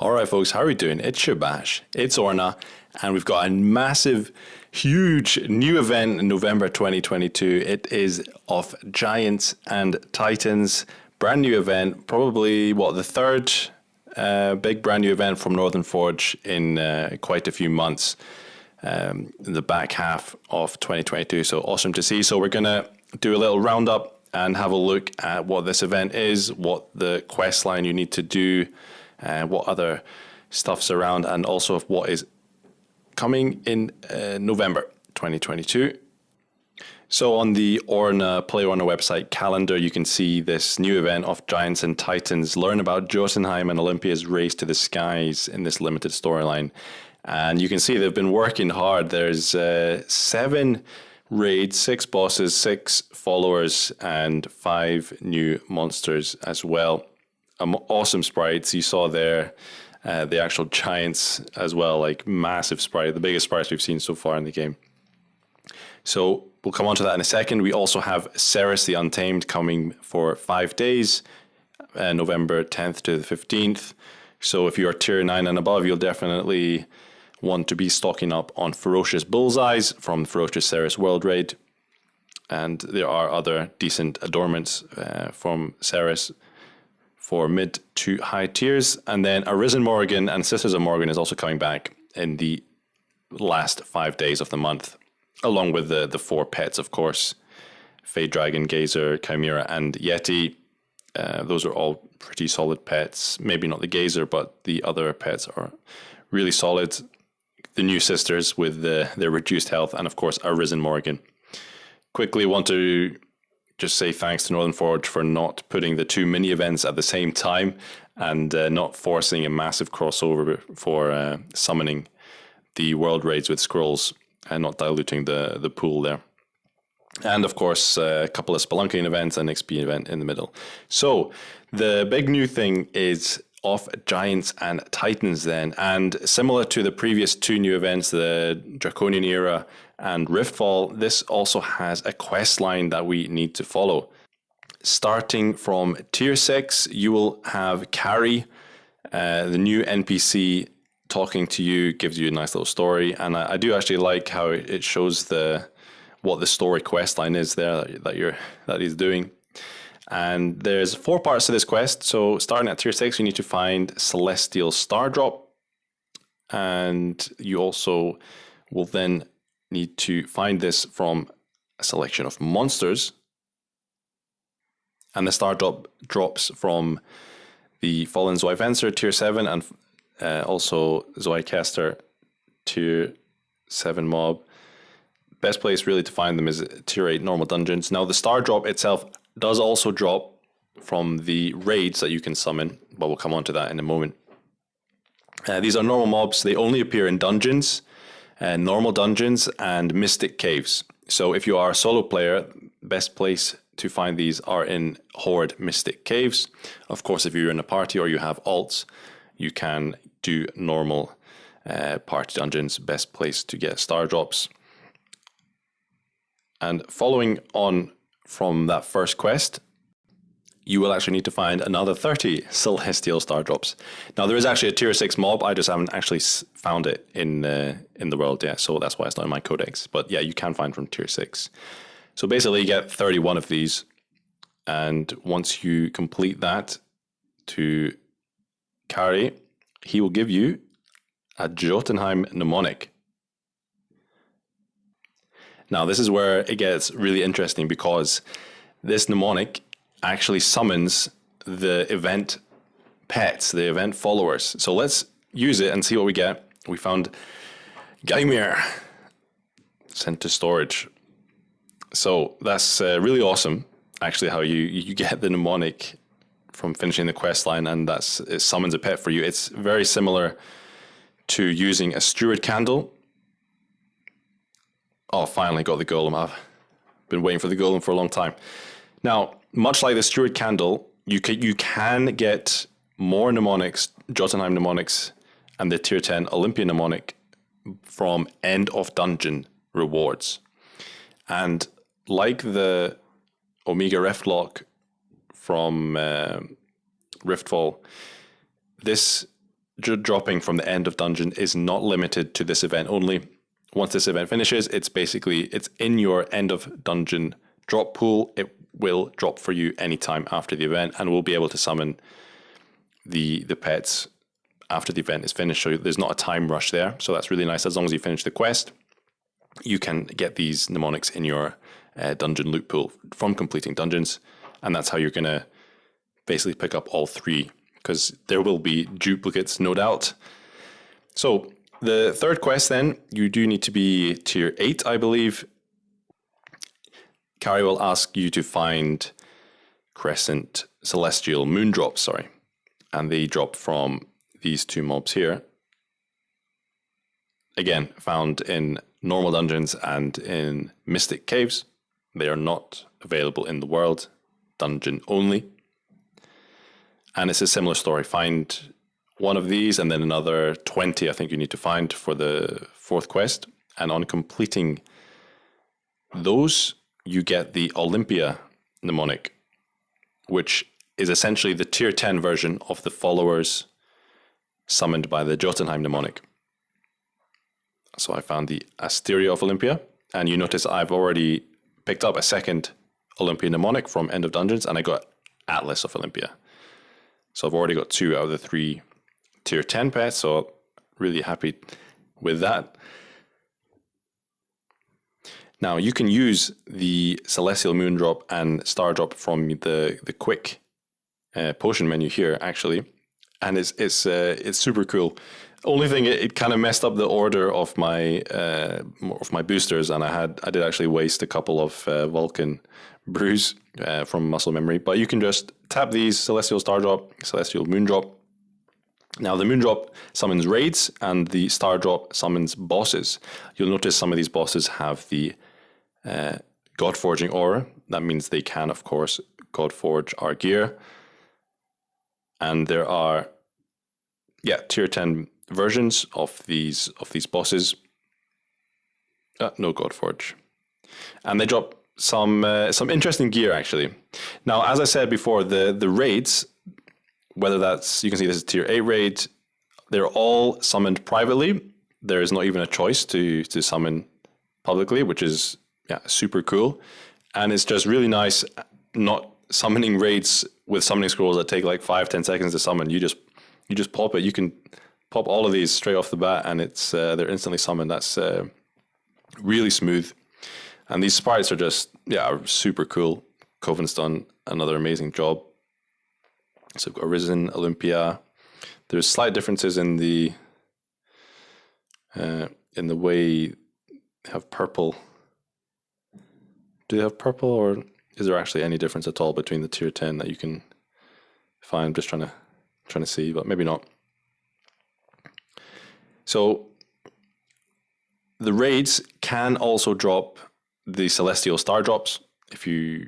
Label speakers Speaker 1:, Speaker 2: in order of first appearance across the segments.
Speaker 1: All right, folks, how are we doing? It's Shabash, it's Orna, and we've got a massive, huge new event in November 2022. It is of Giants and Titans, brand new event, probably, the third big brand new event from Northern Forge in quite a few months, in the back half of 2022. So awesome to see. So we're going to do a little roundup and have a look at what this event is, what the quest line you need to do, what other stuff's around, and also what is coming in November 2022. So on the Orna PlayerOrna website calendar, you can see this new event of Giants and Titans. Learn about Jotunheim and Olympia's race to the skies in this limited storyline. And you can see they've been working hard. There's 7 raids, 6 bosses, 6 followers, and 5 new monsters as well. Awesome sprites. You saw there the actual giants as well, like massive sprite, the biggest sprites we've seen so far in the game. So we'll come on to that in a second. We also have Ceres the Untamed coming for 5 days, November 10th to the 15th. So if you are tier 9 and above, you'll definitely want to be stocking up on Ferocious Bullseyes from Ferocious Ceres World Raid. And there are other decent adornments from Ceres for mid to high tiers. And then Arisen Morgan and Sisters of Morgan is also coming back in the last 5 days of the month, along with the 4 pets, of course. Fade Dragon, Gazer, Chimera, and Yeti. Those are all pretty solid pets. Maybe not the Gazer, but the other pets are really solid. The new sisters with their reduced health, and of course Arisen Morgan. Quickly want to just say thanks to Northern Forge for not putting the 2 mini events at the same time and not forcing a massive crossover for summoning the world raids with scrolls and not diluting the pool there. And of course, a couple of Spelunking events and XP event in the middle. So the big new thing is of Giants and Titans then. And similar to the previous 2 new events, the Draconian Era and Riftfall, this also has a quest line that we need to follow. Starting from tier 6, you will have Carrie, the new NPC talking to you, gives you a nice little story. And I do actually like how it shows what the story quest line is there that he's doing. And there's 4 parts to this quest. So starting at tier 6, you need to find Celestial Star Drop. And you also will then need to find this from a selection of monsters. And the Star Drop drops from the Fallen Zoivenser, tier 7, and also Zoicaster, tier 7 mob. Best place really to find them is tier 8 normal dungeons. Now the Star Drop itself does also drop from the raids that you can summon, but we'll come on to that in a moment. These are normal mobs. They only appear in dungeons, normal dungeons, and mystic caves. So if you are a solo player, best place to find these are in Horde mystic caves. Of course, if you're in a party or you have alts, you can do normal party dungeons. Best place to get star drops. And following on from that first quest, you will actually need to find another 30 Celestial Star Drops. Now, there is actually a tier 6 mob. I just haven't actually found it in the world yet, so that's why it's not in my codex. But yeah, you can find from tier 6. So basically, you get 31 of these. And once you complete that to carry, he will give you a Jotunheim mnemonic. Now, this is where it gets really interesting because this mnemonic actually summons the event pets, the event followers. So let's use it and see what we get. We found Gaimir sent to storage. So that's really awesome, actually, how you get the mnemonic from finishing the quest line, and it summons a pet for you. It's very similar to using a steward candle. Oh, finally got the golem. I've been waiting for the golem for a long time. Now, much like the steward candle, you can get more mnemonics, Jotunheim mnemonics, and the tier 10 Olympia mnemonic from end of dungeon rewards. And like the Omega Riftlock from Riftfall, this dropping from the end of dungeon is not limited to this event only. Once this event finishes, it's in your end of dungeon drop pool. It will drop for you anytime after the event, and we'll be able to summon the pets after the event is finished. So there's not a time rush there. So that's really nice. As long as you finish the quest, you can get these mnemonics in your dungeon loot pool from completing dungeons. And that's how you're going to basically pick up all 3, because there will be duplicates, no doubt. So the third quest then, you do need to be tier 8, I believe. Carrie will ask you to find Crescent Celestial Moondrops, and they drop from these 2 mobs here. Again, found in normal dungeons and in Mystic Caves. They are not available in the world, dungeon only. And it's a similar story. Find one of these and then another 20 I think you need to find for the 4th quest. And on completing those, you get the Olympia mnemonic, which is essentially the tier 10 version of the followers summoned by the Jotunheim mnemonic. So I found the Asteria of Olympia, and you notice I've already picked up a second Olympia mnemonic from End of Dungeons, and I got Atlas of Olympia. So I've already got 2 out of the 3 tier 10 pets, so really happy with that. Now you can use the Celestial Moondrop and Star Drop from the quick potion menu here, actually, and it's super cool. Only thing, it kind of messed up the order of my boosters, and I did actually waste a couple of Vulcan brews from muscle memory. But you can just tap these Celestial Star Drop, Celestial Moondrop. Now the Moondrop summons raids, and the Star Drop summons bosses. You'll notice some of these bosses have the Godforging aura. That means they can, of course, Godforge our gear. And there are, tier 10 versions of these bosses. No Godforge. And they drop some interesting gear, actually. Now, as I said before, the raids, whether that's, you can see this is tier 8 raid, they're all summoned privately. There is not even a choice to summon publicly, which is super cool. And it's just really nice not summoning raids with summoning scrolls that take like 5-10 seconds to summon. You just pop it. You can pop all of these straight off the bat, and it's they're instantly summoned. That's really smooth. And these sprites are just super cool. Coven's done another amazing job. So we've got Arisen, Olympia. There's slight differences in the way they have purple. Do they have purple, or is there actually any difference at all between the tier 10 that you can find? I'm just trying to see, but maybe not. So the raids can also drop the Celestial Star Drops. So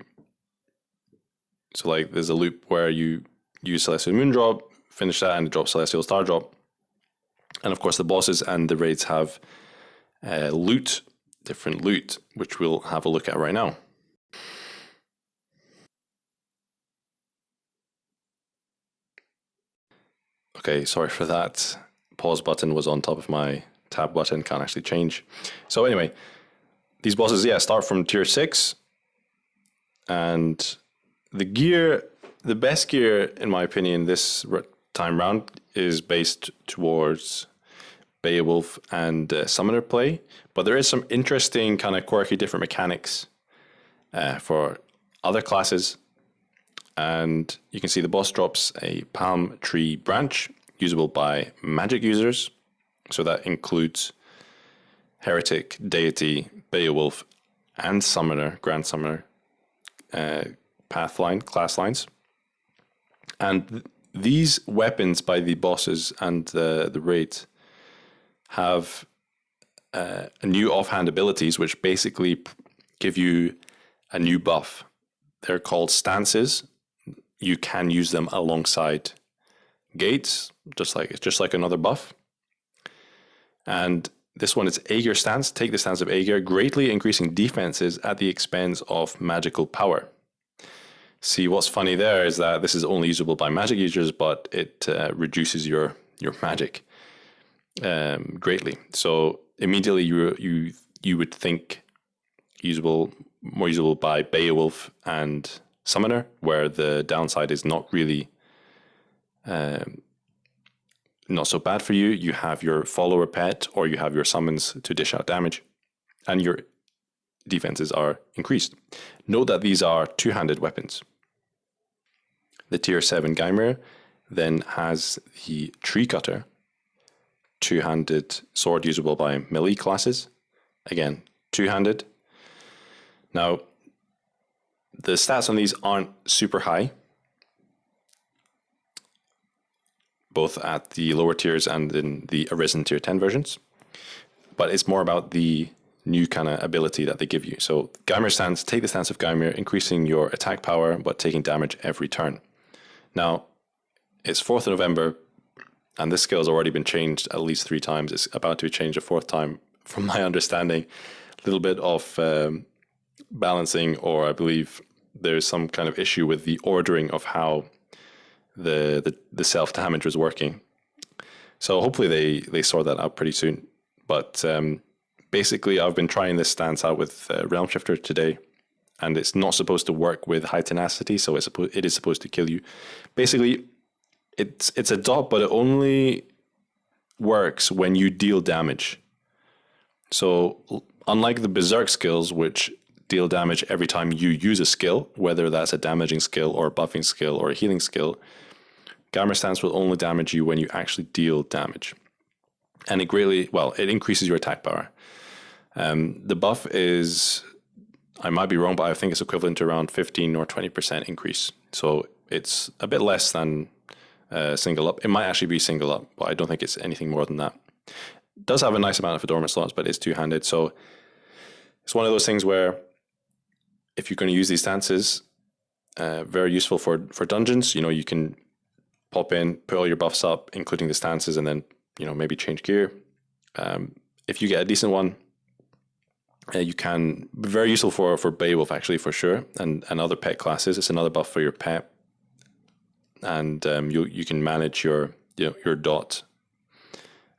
Speaker 1: like there's a loop where you use Celestial Moondrop, finish that, and it drops Celestial Star Drop. And of course the bosses and the raids have different loot, which we'll have a look at right now. Okay, sorry for that. Pause button was on top of my tab button, can't actually change. So anyway, these bosses, start from tier 6. And the best gear, in my opinion, this time round is based towards Beowulf and Summoner play. But there is some interesting kind of quirky different mechanics for other classes. And you can see the boss drops a palm tree branch usable by magic users. So that includes Heretic, Deity, Beowulf, and Summoner, Grand Summoner class lines. And these weapons by the bosses and the raids have new offhand abilities, which basically give you a new buff. They're called stances. You can use them alongside gates, just like another buff. And this one is Aegir stance. Take the stance of Aegir, greatly increasing defenses at the expense of magical power. See, what's funny there is that this is only usable by magic users, but it reduces your your magic greatly. So immediately you would think more usable by Beowulf and Summoner, where the downside is not really not so bad for you. You have your follower pet, or you have your summons to dish out damage, and your defenses are increased. Note that these are two-handed weapons. The tier 7 Gaimir then has the Tree Cutter, two-handed sword usable by melee classes. Again, two-handed. Now, the stats on these aren't super high, both at the lower tiers and in the Arisen tier 10 versions, but it's more about the new kind of ability that they give you. So Gaimir stance, take the stance of Gaimir, increasing your attack power, but taking damage every turn. Now, it's 4th of November, and this skill has already been changed at least 3 times. It's about to be changed a 4th time, from my understanding. A little bit of balancing, or I believe there's some kind of issue with the ordering of how the self-damage was working. So hopefully they sort that out pretty soon. But basically, I've been trying this stance out with Realm Shifter today, and it's not supposed to work with high tenacity, so it is supposed to kill you. Basically, it's a dot, but it only works when you deal damage. So unlike the Berserk skills, which deal damage every time you use a skill, whether that's a damaging skill or a buffing skill or a healing skill, Gaimir stance will only damage you when you actually deal damage. And it increases your attack power. The buff is, I might be wrong, but I think it's equivalent to around 15 or 20% increase. So it's a bit less than single up. It might actually be single up, but I don't think it's anything more than that. It does have a nice amount of adornment slots, but it's two-handed. So it's one of those things where if you're going to use these stances, very useful for dungeons. You can pop in, put all your buffs up, including the stances, and then maybe change gear. If you get a decent one, you can be very useful for Beowulf, actually, for sure, and other pet classes. It's another buff for your pet, and you can manage your dot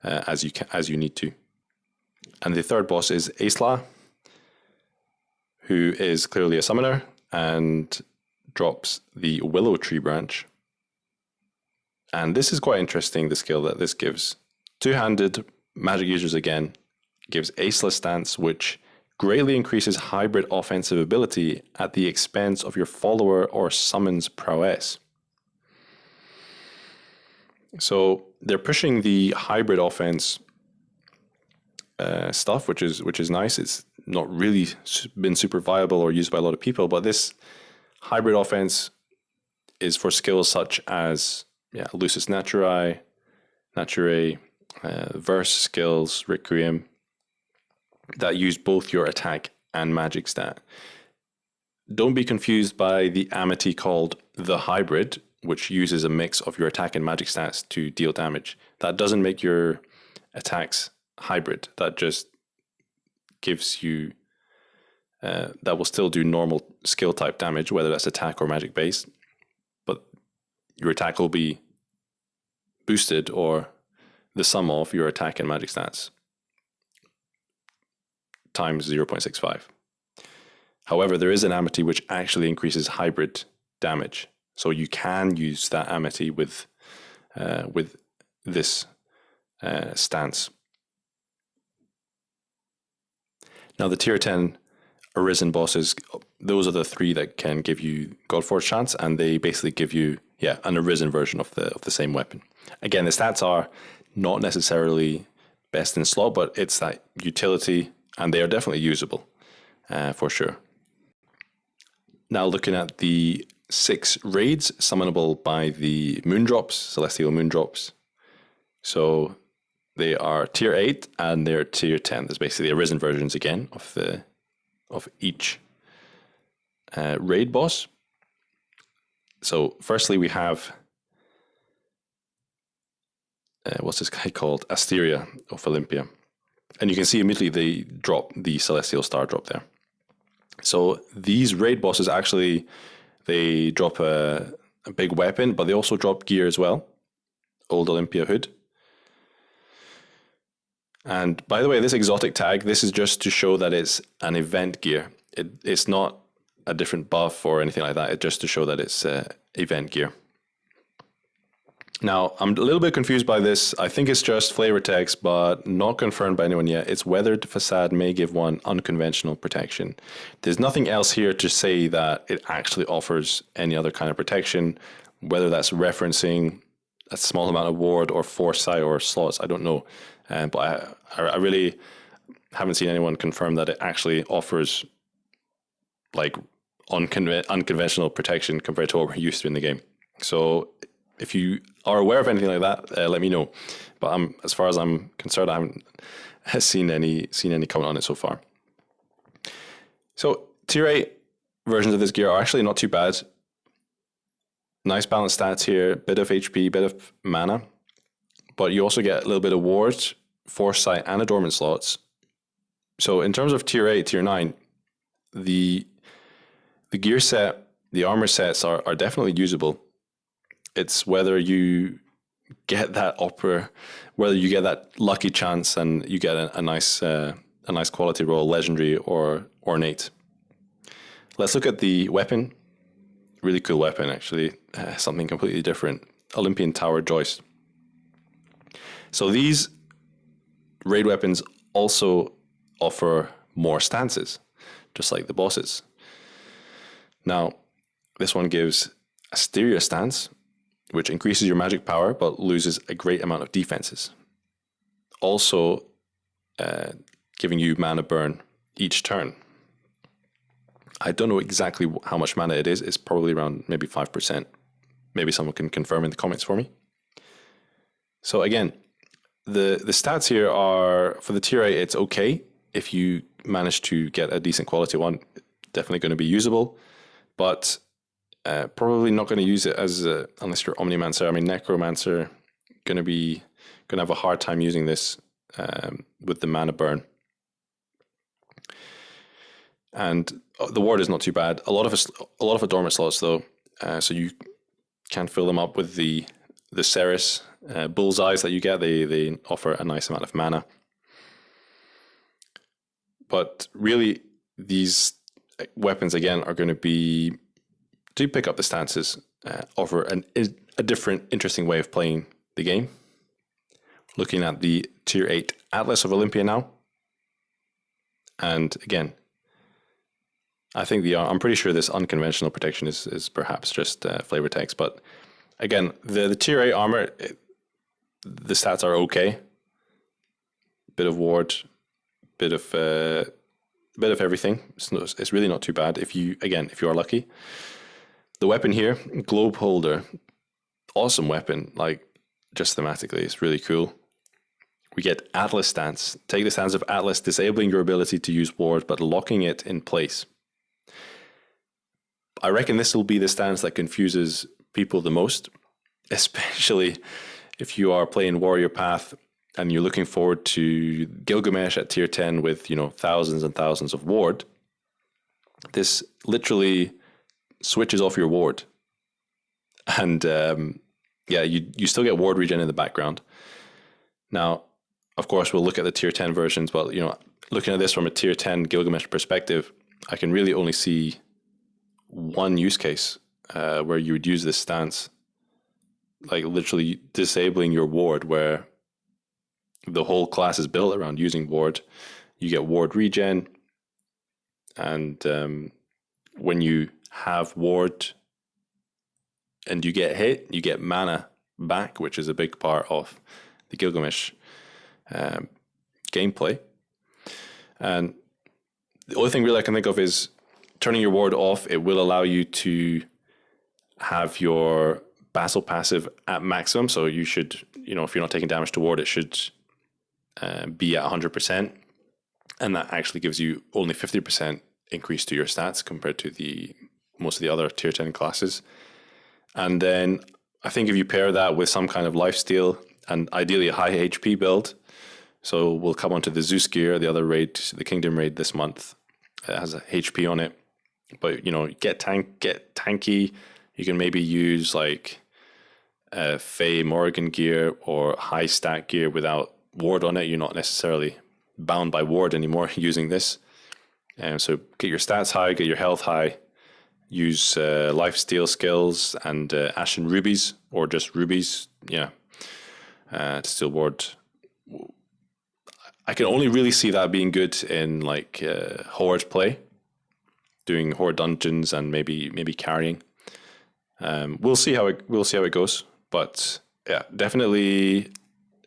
Speaker 1: as you need to. And the third boss is Aesla, who is clearly a summoner and drops the Willow Tree branch. And this is quite interesting, the skill that this gives. Two-handed magic users again, gives Aceless stance, which greatly increases hybrid offensive ability at the expense of your follower or summon's prowess. So they're pushing the hybrid offense stuff, which is nice. It's not really been super viable or used by a lot of people, but this hybrid offense is for skills such as Lucis Naturae, Verse skills, Requiem, that use both your attack and magic stat. Don't be confused by the amity called the Hybrid, which uses a mix of your attack and magic stats to deal damage. That doesn't make your attacks hybrid. That just gives you that will still do normal skill type damage, whether that's attack or magic based, but your attack will be boosted, or the sum of your attack and magic stats times 0.65. However, there is an amity which actually increases hybrid damage, so you can use that amity with this stance. Now, the tier 10 Arisen bosses, those are the 3 that can give you Godforge chance, and they basically give you an Arisen version of the same weapon. Again, the stats are not necessarily best in slot, but it's that utility, and they are definitely usable for sure. Now, looking at the 6 raids summonable by the Moondrops, Celestial Moondrops. So they are tier 8 and they're tier 10. There's basically Arisen versions again of each raid boss. So firstly, we have what's this guy called? Asteria of Olympia. And you can see immediately they drop the Celestial Star drop there. So these raid bosses actually, they drop a big weapon, but they also drop gear as well. Old Olympia Hood. And by the way, this exotic tag, this is just to show that it's an event gear. It's not a different buff or anything like that. It's just to show that it's event gear. Now, I'm a little bit confused by this. I think it's just flavor text, but not confirmed by anyone yet. It's weathered facade may give one unconventional protection. There's nothing else here to say that it actually offers any other kind of protection, whether that's referencing a small amount of ward or foresight or slots, I don't know. But I really haven't seen anyone confirm that it actually offers like unconventional protection compared to what we're used to in the game. So if you are aware of anything like that, let me know. But as far as I'm concerned, I haven't seen any comment on it so far. So tier 8 versions of this gear are actually not too bad. Nice balanced stats here, bit of HP, bit of mana, but you also get a little bit of ward, foresight, and adornment slots. So in terms of tier 8, tier 9, the gear set, the armor sets are definitely usable. It's whether you get that whether you get that lucky chance and you get a nice quality roll, legendary or ornate. Let's look at the weapon. Really cool weapon, actually. Something completely different. Olympian Tower Joist. So these raid weapons also offer more stances, just like the bosses. Now, this one gives a Styria stance, which increases your magic power but loses a great amount of defenses. Also, giving you mana burn each turn. I don't know exactly how much mana it is. It's probably around maybe 5%. Maybe someone can confirm in the comments for me. So again, the stats here are, for the tier 8, it's okay. If you manage to get a decent quality one, definitely going to be usable. But probably not going to use it as unless you're Omnimancer. I mean, Necromancer going to have a hard time using this with the mana burn. And the ward is not too bad. A lot of adornment slots though, so you can fill them up with the Ceres bullseyes that you get. They offer a nice amount of mana. But really, these weapons again are going to pick up the stances, offer a different, interesting way of playing the game. Looking at the tier 8 Atlas of Olympia now, and again, I think I'm pretty sure this unconventional protection is perhaps just flavor text, but again, the tier 8 armor, the stats are okay. Bit of ward, bit of everything. It's really not too bad if you are lucky. The weapon here, Globe Holder, awesome weapon. Like just thematically, it's really cool. We get Atlas stance. Take the stance of Atlas, disabling your ability to use ward, but locking it in place. I reckon this will be the stance that confuses people the most, especially if you are playing Warrior Path and you're looking forward to Gilgamesh at tier 10 with, thousands and thousands of ward. This literally switches off your ward. And you still get ward regen in the background. Now, of course, we'll look at the tier 10 versions, but, looking at this from a tier 10 Gilgamesh perspective, I can really only see one use case where you would use this stance, like literally disabling your ward, where the whole class is built around using ward. You get ward regen, and when you have ward and you get hit, you get mana back, which is a big part of the Gilgamesh gameplay. And the only thing really I can think of is turning your ward off. It will allow you to have your Basil passive at maximum. So you should, if you're not taking damage to ward, it should be at 100%. And that actually gives you only 50% increase to your stats compared to most of the other tier 10 classes. And then I think if you pair that with some kind of lifesteal and ideally a high HP build, so we'll come on to the Zeus gear, the other raid, the Kingdom raid this month. It has a HP on it. But, get tanky. You can maybe use like Fae Morrigan gear or high stat gear without ward on it. You're not necessarily bound by ward anymore using this. So get your stats high, get your health high, use life steal skills and ashen rubies, or just rubies, to steal ward. I can only really see that being good in like horde play, doing horde dungeons and maybe carrying. We'll see how it goes, but yeah, definitely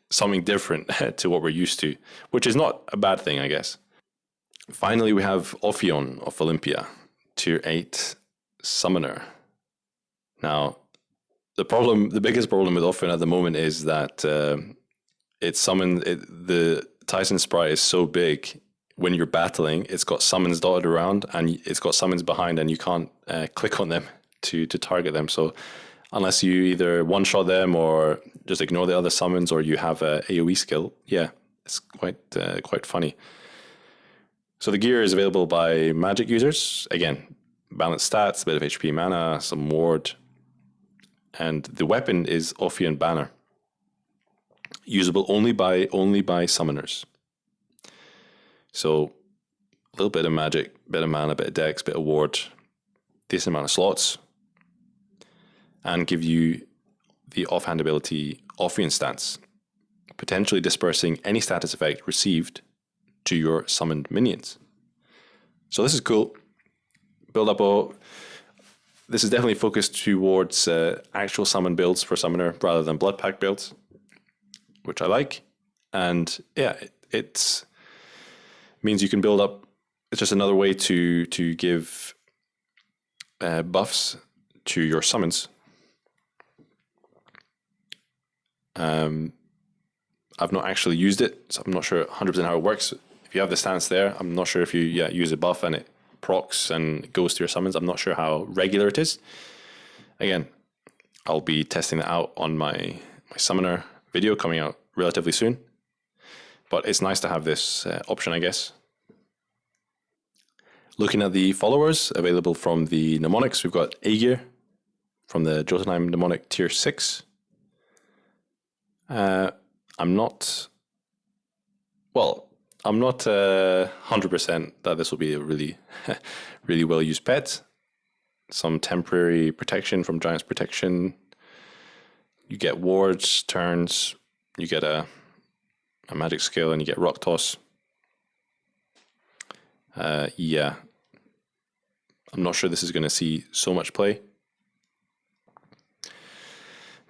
Speaker 1: something different to what we're used to, which is not a bad thing, I guess. Finally, we have Ophion of Olympia, tier 8 summoner. Now, the biggest problem with Ophion at the moment is that the Titan sprite is so big. When you're battling, it's got summons dotted around and it's got summons behind, and you can't click on them to target them. So unless you either one-shot them or just ignore the other summons, or you have a AoE skill, it's quite funny. So the gear is available by magic users. Again, balanced stats, a bit of HP, mana, some ward, and the weapon is Ophion Banner, usable only by summoners. So a little bit of magic, bit of mana, bit of dex, bit of ward, decent amount of slots, and give you the offhand ability Ophion stance, potentially dispersing any status effect received to your summoned minions. So this is cool. Build up this is definitely focused towards actual summon builds for summoner rather than blood pack builds, which I like. And yeah, it means you can build up. It's just another way to give buffs to your summons. I've not actually used it, so I'm not sure 100% how it works. If you have the stance there, I'm not sure if you use a buff and it procs and goes to your summons. I'm not sure how regular it is. Again, I'll be testing that out on my summoner video coming out relatively soon. But it's nice to have this option, I guess. Looking at the followers available from the mnemonics, we've got Aegir from the Jotunheim mnemonic tier 6. I'm not 100% that this will be a really, really well used pet. Some temporary protection from Giant's Protection. You get wards, turns, you get a magic skill, and you get Rock Toss. I'm not sure this is going to see so much play.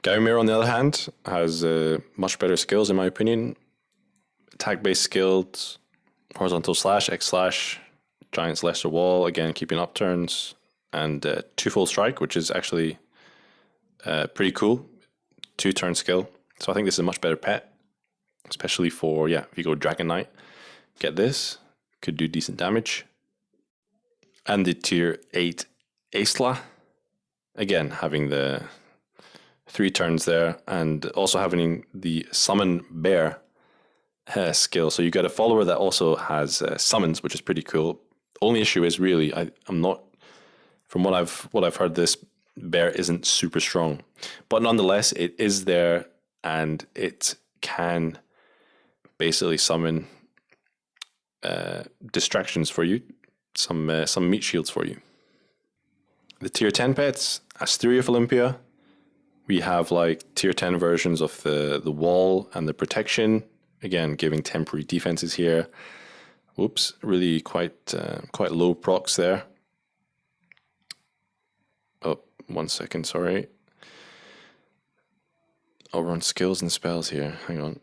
Speaker 1: Gaumir, on the other hand, has much better skills, in my opinion. Attack-based skills, horizontal slash, X slash, Giant's Lesser Wall, again, keeping up turns, and twofold strike, which is actually pretty cool. 2-turn skill. So I think this is a much better pet, especially for, if you go Dragon Knight, get this, could do decent damage. And the tier 8 Aesla, again, having the 3 turns there, and also having the Summon Bear skill. So you get a follower that also has summons, which is pretty cool. Only issue is really, I'm not, from what I've heard, this bear isn't super strong, but nonetheless it is there, and it can basically summon distractions for you, some meat shields for you. The tier 10 pets, Asteria of Olympia. We have like tier 10 versions of the wall and the protection, again giving temporary defenses here. Oops, really quite low procs there. Oh, 1 second, sorry. I'll run skills and spells here. Hang on.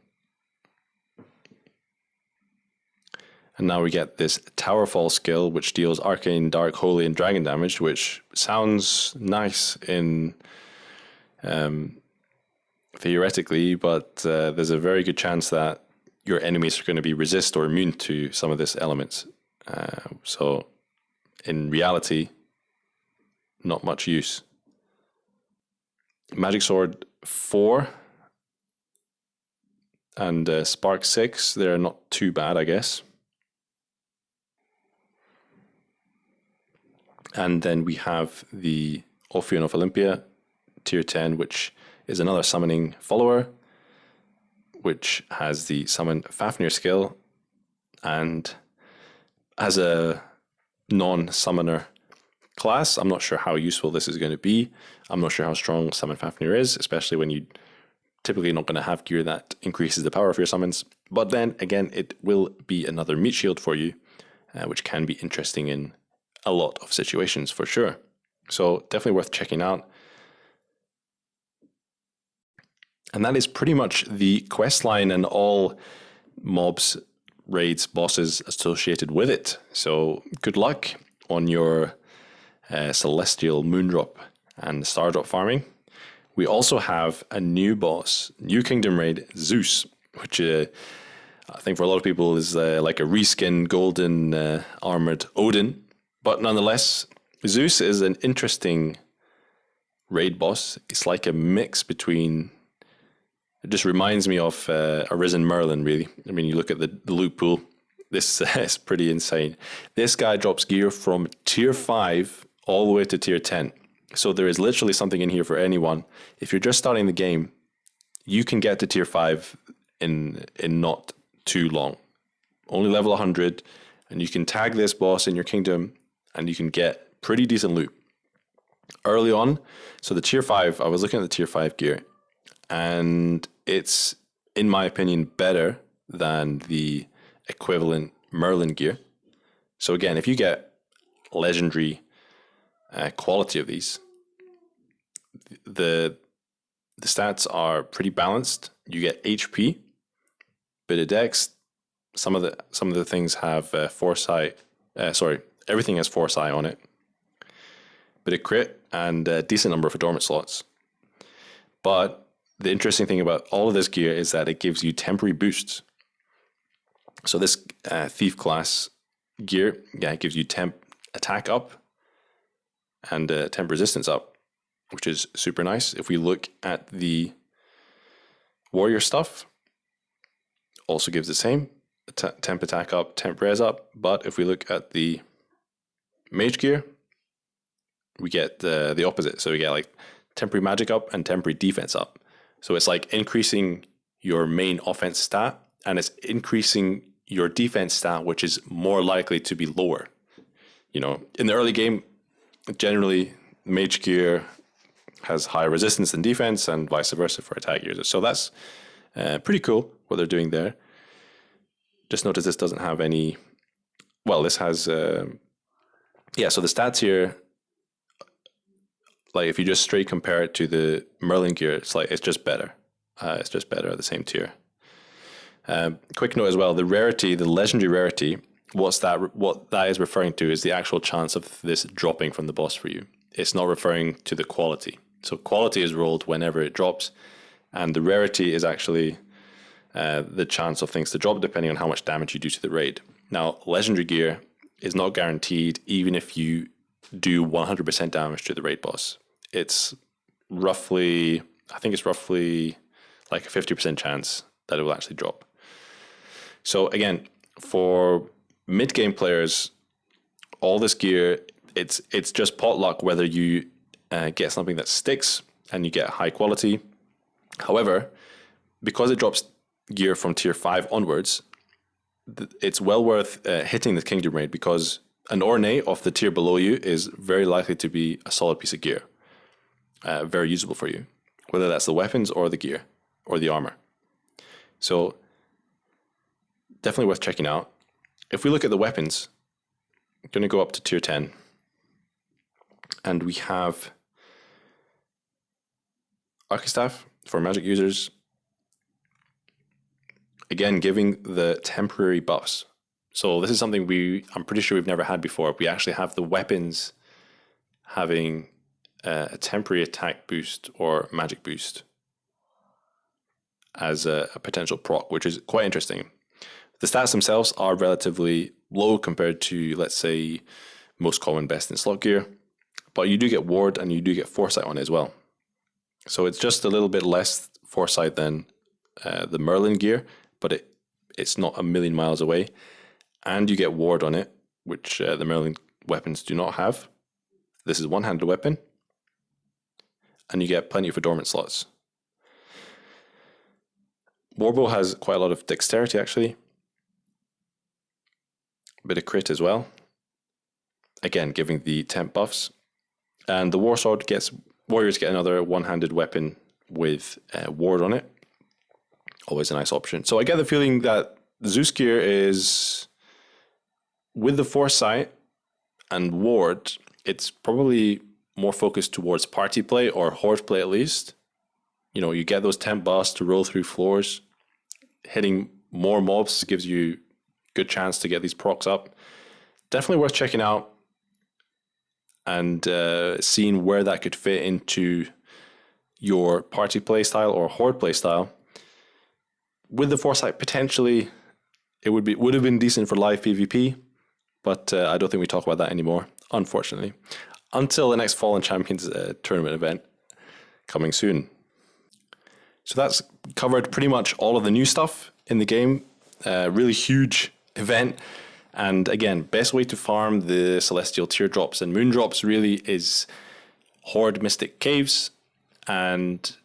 Speaker 1: And now we get this Towerfall skill, which deals arcane, dark, holy, and dragon damage, which sounds nice in theoretically, but there's a very good chance that your enemies are going to be resist or immune to some of these elements. So in reality, not much use. Magic Sword 4 and Spark 6, they're not too bad, I guess. And then we have the Ophion of Olympia, tier 10, which is another summoning follower which has the Summon Fafnir skill, and as a non-summoner class, I'm not sure how useful this is going to be. I'm not sure how strong Summon Fafnir is, especially when you typically not going to have gear that increases the power of your summons. But then again, it will be another meat shield for you, which can be interesting in a lot of situations for sure. So definitely worth checking out. And that is pretty much the quest line and all mobs, raids, bosses associated with it. So good luck on your celestial moondrop and stardrop farming. We also have a new boss, new kingdom raid, Zeus, which I think for a lot of people is like a reskin golden armored Odin. But nonetheless, Zeus is an interesting raid boss. It's like a mix between... It just reminds me of Arisen Merlin, really. I mean, you look at the loot pool. This is pretty insane. This guy drops gear from tier 5 all the way to tier 10. So there is literally something in here for anyone. If you're just starting the game, you can get to tier 5 in not too long. Only level 100, and you can tag this boss in your kingdom, and you can get pretty decent loot. Early on, so the tier 5, I was looking at the tier 5 gear, and it's, in my opinion, better than the equivalent Merlin gear. So again, if you get legendary quality of these, the stats are pretty balanced. You get HP, bit of dex. Some of the things have foresight. Everything has foresight on it. Bit of crit and a decent number of adornment slots. But the interesting thing about all of this gear is that it gives you temporary boosts. So this thief class gear, it gives you temp attack up and temp resistance up, which is super nice. If we look at the warrior stuff, also gives the same, temp attack up, temp res up. But if we look at the mage gear, we get the opposite. So we get like temporary magic up and temporary defense up. So it's like increasing your main offense stat, and it's increasing your defense stat, which is more likely to be lower. You know, in the early game, generally mage gear has higher resistance than defense, and vice versa for attack users. So that's pretty cool what they're doing there. Just notice this doesn't have any. Well, this has. So the stats here, like if you just straight compare it to the Merlin gear, it's just better. It's just better at the same tier. Quick note as well: the rarity, the legendary rarity. What that is referring to is the actual chance of this dropping from the boss for you. It's not referring to the quality. So quality is rolled whenever it drops, and the rarity is actually the chance of things to drop depending on how much damage you do to the raid. Now, legendary gear is not guaranteed even if you do 100% damage to the raid boss. It's roughly like a 50% chance that it will actually drop. So again, for mid-game players, all this gear, it's just pot luck whether you get something that sticks and you get high quality. However, because it drops gear from tier 5 onwards, it's well worth hitting the kingdom raid, because an Orna of the tier below you is very likely to be a solid piece of gear. Very usable for you, whether that's the weapons or the gear or the armor. So definitely worth checking out. If we look at the weapons, I'm going to go up to tier 10. And we have Archistaff for magic users. Again, giving the temporary buffs. So this is something I'm pretty sure we've never had before. We actually have the weapons having a temporary attack boost or magic boost as a potential proc, which is quite interesting. The stats themselves are relatively low compared to, let's say, most common best in slot gear, but you do get ward and you do get foresight on it as well. So it's just a little bit less foresight than the Merlin gear, but it's not a million miles away. And you get ward on it, which the Merlin weapons do not have. This is one-handed weapon. And you get plenty of adornment slots. Warbow has quite a lot of dexterity, actually. A bit of crit as well. Again, giving the temp buffs. And the Warsword warriors get another one-handed weapon with ward on it. Always a nice option. So I get the feeling that Zeus gear is, with the Foresight and ward, it's probably more focused towards party play or horde play at least. You know, you get those temp buffs to roll through floors. Hitting more mobs gives you good chance to get these procs up. Definitely worth checking out and seeing where that could fit into your party play style or horde play style. With the Foresight, potentially it would have been decent for live PvP, but I don't think we talk about that anymore, unfortunately. Until the next Fallen Champions tournament event coming soon. So that's covered pretty much all of the new stuff in the game. Really huge event. And again, best way to farm the Celestial Teardrops and Moondrops really is Horde Mystic Caves and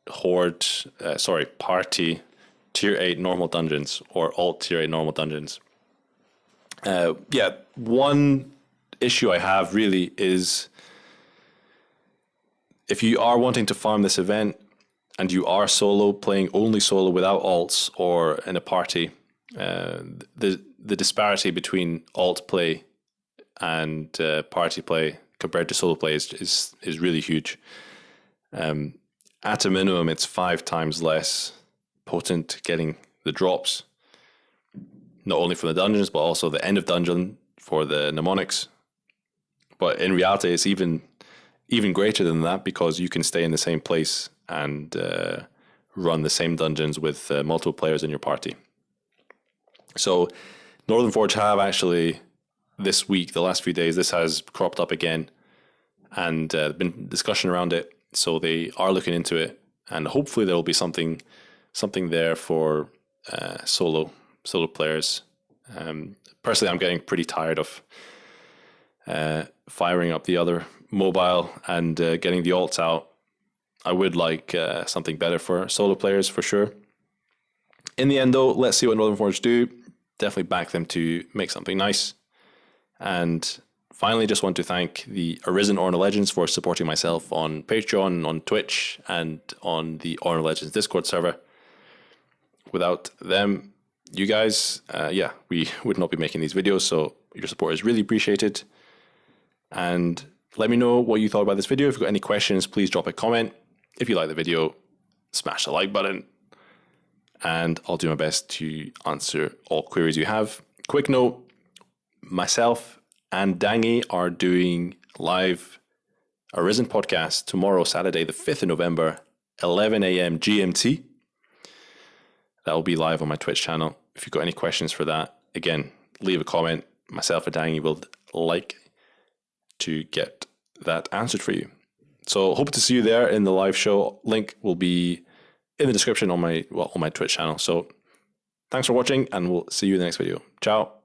Speaker 1: Party Tier 8 normal dungeons or Alt Tier 8 normal dungeons. One issue I have really is if you are wanting to farm this event and you are solo, playing only solo without alts or in a party, the disparity between alt play and party play compared to solo play is really huge. At a minimum, it's 5 times less potent getting the drops, not only from the dungeons, but also the end of dungeon for the mnemonics. But in reality, it's even greater than that because you can stay in the same place and run the same dungeons with multiple players in your party. So Northern Forge have actually this week, the last few days, this has cropped up again and been discussion around it. So they are looking into it, and hopefully there will be something there for solo players. Personally, I'm getting pretty tired of firing up the other mobile and getting the alts out. I would like something better for solo players for sure. In the end, though, let's see what Northern Forge do. Definitely back them to make something nice. And finally, just want to thank the Arisen Orna Legends for supporting myself on Patreon, on Twitch, and on the Orna Legends Discord server. Without them, you guys, we would not be making these videos, so your support is really appreciated. And let me know what you thought about this video. If you've got any questions, please drop a comment. If you like the video, smash the like button. And I'll do my best to answer all queries you have. Quick note, myself and Dangy are doing live Arisen podcast tomorrow, Saturday, the 5th of November, 11 a.m. GMT. That will be live on my Twitch channel. If you've got any questions for that, again, leave a comment. Myself and Dangy will like to get that answered for you. So hope to see you there in the live show. Link will be in the description on my Twitch channel. So thanks for watching, and we'll see you in the next video. Ciao.